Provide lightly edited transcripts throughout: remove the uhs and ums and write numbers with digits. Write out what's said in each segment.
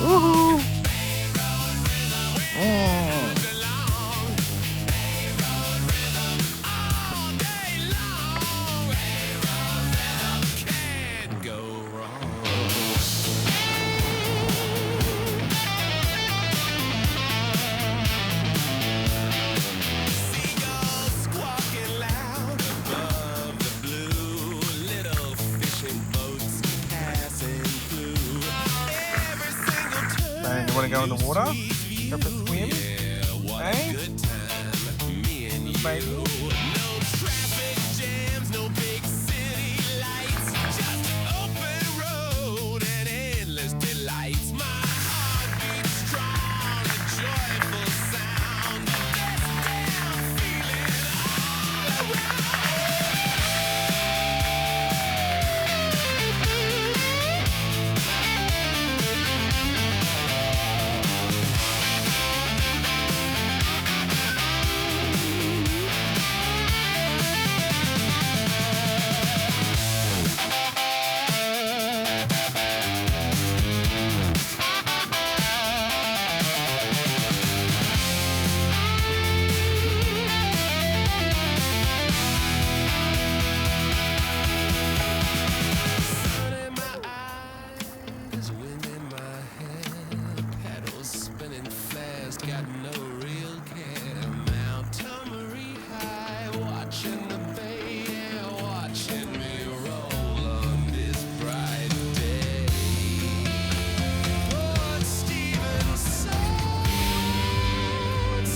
Woohoo! Man, you want to go in the water? Go for a swim? Hey? Baby?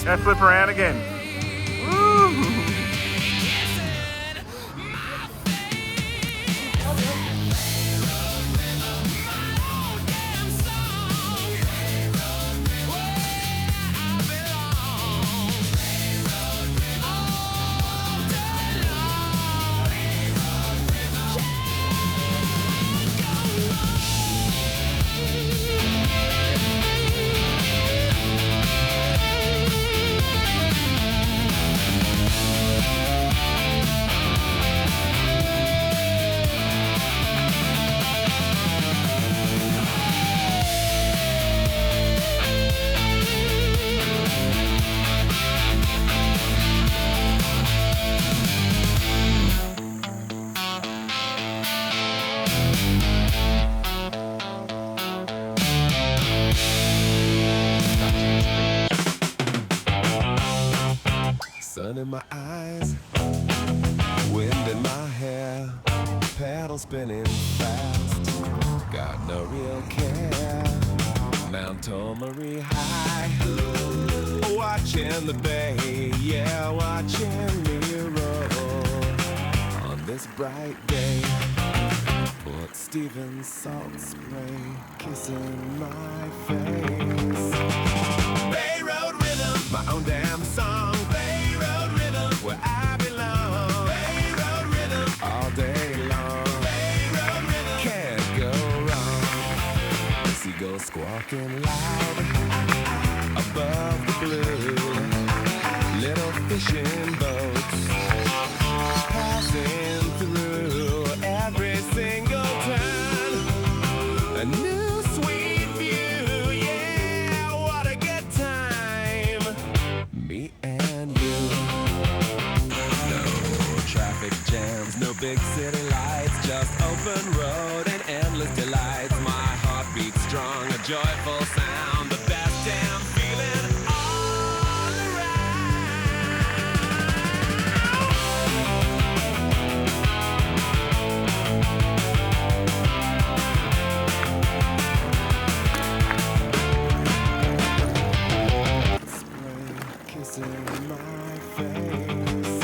Gotta flip around again. Woo! Sun in my eyes, wind in my hair, paddle spinning fast, got no real care. Mount Tomaree High, watching the bay, yeah, watching me roll on this bright day. Fort Stevens salt spray kissing my face. Bay Road Rhythm, my own damn song. Bay Road Rhythm, where I belong. Bay Road Rhythm, all day long. Bay Road Rhythm, can't go wrong. Seagulls squawking loud above the blue. Little fishing boats passing through every single turn. A new sweet view, yeah, what a good time. Me and you. No traffic jams, no big city lights, just open road and endless delights. My heart beats strong, a joyful sound, the best damn feeling all around. kissing my face.